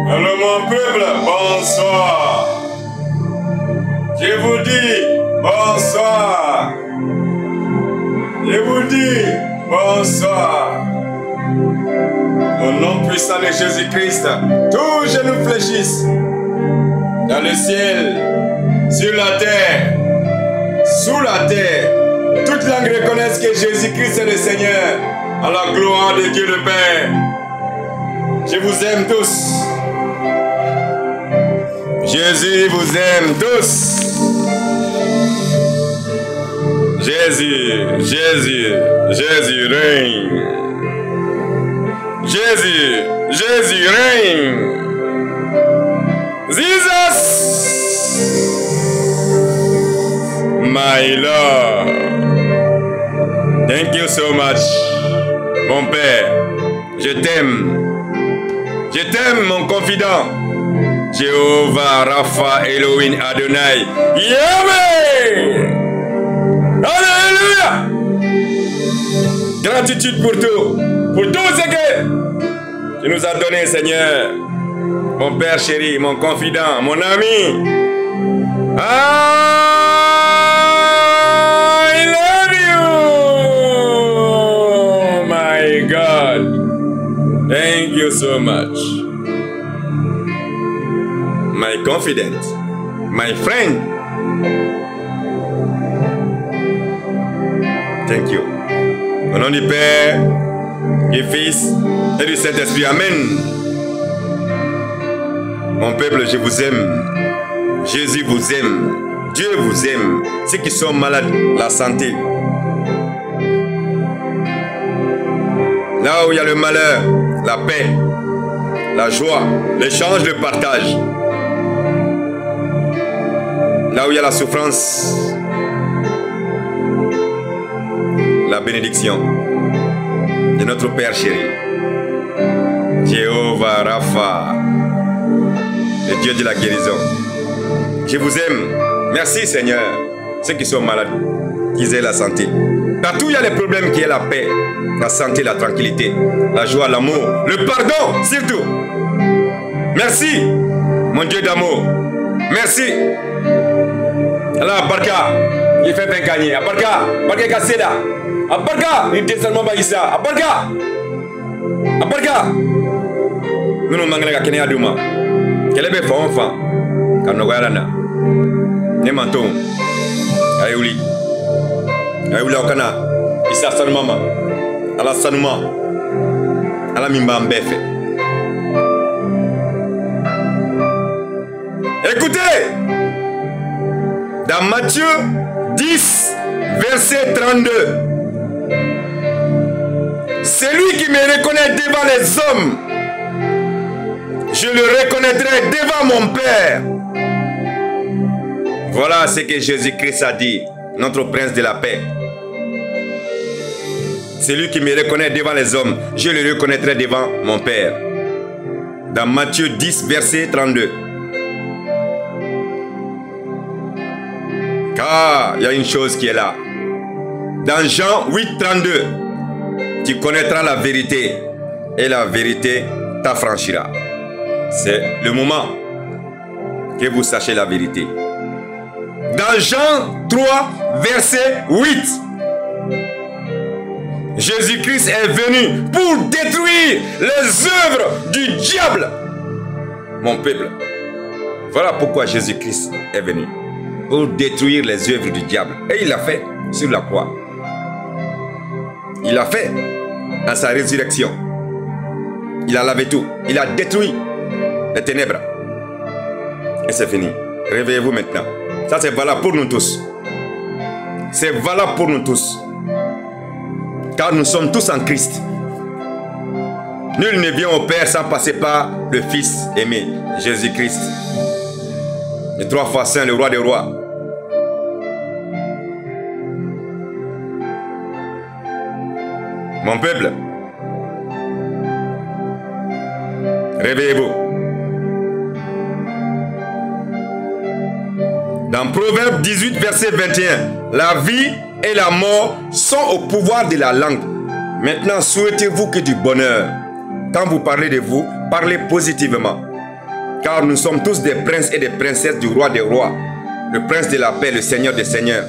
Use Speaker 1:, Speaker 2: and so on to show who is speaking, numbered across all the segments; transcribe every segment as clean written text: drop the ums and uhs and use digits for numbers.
Speaker 1: Alors mon peuple, bonsoir. Je vous dis bonsoir. Je vous dis bonsoir. Au nom puissant de Jésus-Christ, tous genoux fléchissent. Dans le ciel, sur la terre, sous la terre, toute langue reconnaissent que Jésus-Christ est le Seigneur, à la gloire de Dieu le Père. Je vous aime tous. Jésus vous aime tous. Jésus, Jésus, Jésus règne. Jésus, Jésus règne. Jesus, my Lord. Thank you so much, mon Père. Je t'aime. Je t'aime, mon confident. Jéhovah, Rapha, Elohim, Adonai. Yahweh! Alléluia! Gratitude pour tout ce que tu nous as donné, Seigneur. Mon Père chéri, mon confident, mon ami. I love you, my God. Thank you so much. My confidant, my friend. Thank you. Au nom du Père, du Fils et du Saint-Esprit. Amen. Mon peuple, je vous aime. Jésus vous aime. Dieu vous aime. Ceux qui sont malades, la santé. Là où il y a le malheur, la paix, la joie, l'échange, le partage. Là où il y a la souffrance, la bénédiction de notre Père chéri. Jéhovah Rapha, le Dieu de la guérison. Je vous aime. Merci Seigneur. Ceux qui sont malades, qu'ils aient la santé. Partout où il y a les problèmes, qu'il y ait la paix, la santé, la tranquillité, la joie, l'amour, le pardon surtout. Merci, mon Dieu d'amour. Merci. Allah barka, il fait bien gagner. Barka, barka kaseda. Barka, il descend pas ici. Barka, barka. Nous nous manquons la Kenya Duma. Quel est le fait enfant? Quand nous regardons, ne mentons. Ayouli, ayouli okana. Isa sanuma, ala sanuma, ala mimba mbefe. Écoutez. Dans Matthieu 10, verset 32. Celui qui me reconnaît devant les hommes, je le reconnaîtrai devant mon Père. Voilà ce que Jésus-Christ a dit, notre prince de la paix. Celui qui me reconnaît devant les hommes, je le reconnaîtrai devant mon Père. Dans Matthieu 10, verset 32. Car il y a une chose qui est là. Dans Jean 8, 32, tu connaîtras la vérité et la vérité t'affranchira. C'est le moment que vous sachiez la vérité. Dans Jean 3, verset 8, Jésus-Christ est venu pour détruire les œuvres du diable. Mon peuple, voilà pourquoi Jésus-Christ est venu. Pour détruire les œuvres du diable. Et il l'a fait sur la croix. Il l'a fait à sa résurrection. Il a lavé tout. Il a détruit les ténèbres. Et c'est fini. Réveillez-vous maintenant. Ça c'est valable pour nous tous. C'est valable pour nous tous. Car nous sommes tous en Christ. Nul ne vient au Père sans passer par le Fils aimé, Jésus-Christ. Le 3 fois saint, le roi des rois. Mon peuple, réveillez-vous. Dans Proverbe 18, verset 21, la vie et la mort sont au pouvoir de la langue. Maintenant, souhaitez-vous que du bonheur. Quand vous parlez de vous, parlez positivement. Car nous sommes tous des princes et des princesses du roi des rois, le prince de la paix, le seigneur des seigneurs,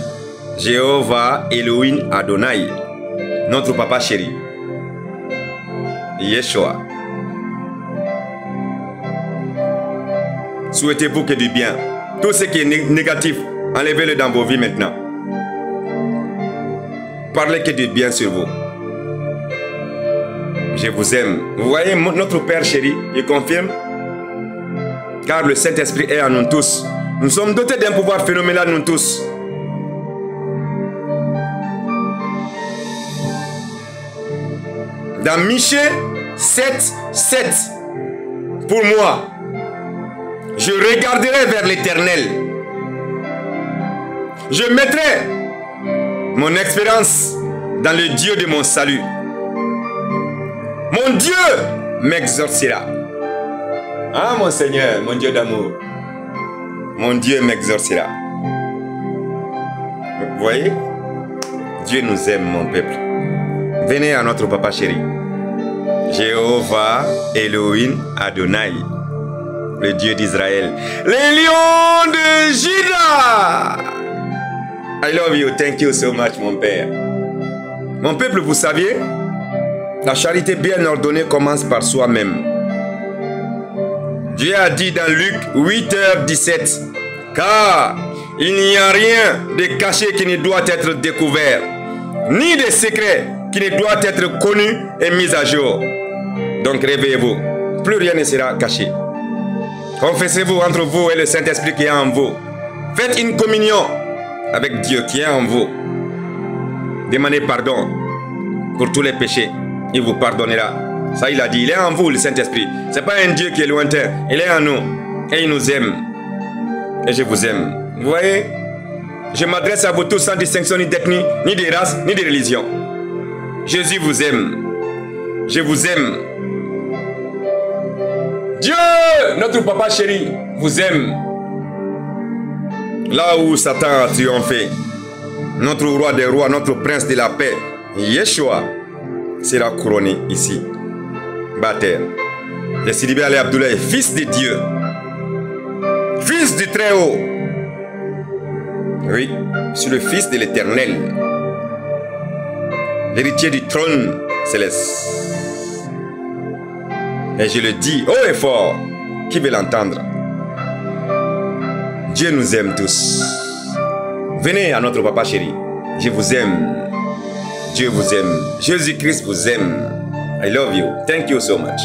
Speaker 1: Jéhovah Elohim Adonai, notre papa chéri, Yeshua. Souhaitez-vous que du bien. Tout ce qui est négatif, enlevez-le dans vos vies maintenant. Parlez que du bien sur vous. Je vous aime. Vous voyez notre Père chéri, il confirme. Car le Saint-Esprit est en nous tous. Nous sommes dotés d'un pouvoir phénoménal, nous tous. Dans Michée 7, 7, pour moi, je regarderai vers l'Éternel. Je mettrai mon expérience dans le Dieu de mon salut. Mon Dieu m'exorcira. Ah, mon Seigneur, mon Dieu d'amour. Mon Dieu m'exorcira. Vous voyez? Dieu nous aime, mon peuple. Venez à notre papa chéri. Jéhovah Elohim Adonai, le Dieu d'Israël. Les lions de Juda. I love you. Thank you so much, mon père. Mon peuple, vous saviez, la charité bien ordonnée commence par soi-même. Dieu a dit dans Luc 8h17, car il n'y a rien de caché qui ne doit être découvert, ni de secret qui ne doit être connu et mis à jour. Donc réveillez-vous, plus rien ne sera caché. Confessez-vous entre vous et le Saint-Esprit qui est en vous. Faites une communion avec Dieu qui est en vous. Demandez pardon pour tous les péchés. Il vous pardonnera. Ça, il a dit. Il est en vous, le Saint-Esprit. Ce n'est pas un Dieu qui est lointain. Il est en nous. Et il nous aime. Et je vous aime. Vous voyez? Je m'adresse à vous tous sans distinction ni d'ethnie, ni de race, ni de religion. Jésus vous aime. Je vous aime. Dieu, notre papa chéri, vous aime. Là où Satan a triomphé, notre roi des rois, notre prince de la paix, Yeshua, sera couronné ici. Baptême. Et Sidibé Ali Abdoulaye, fils de Dieu, fils du Très-Haut. Oui, je suis le fils de l'Éternel, l'héritier du trône céleste. Et je le dis haut et fort, qui veut l'entendre? Dieu nous aime tous. Venez à notre papa chéri. Je vous aime. Dieu vous aime. Jésus-Christ vous aime. I love you. Thank you so much.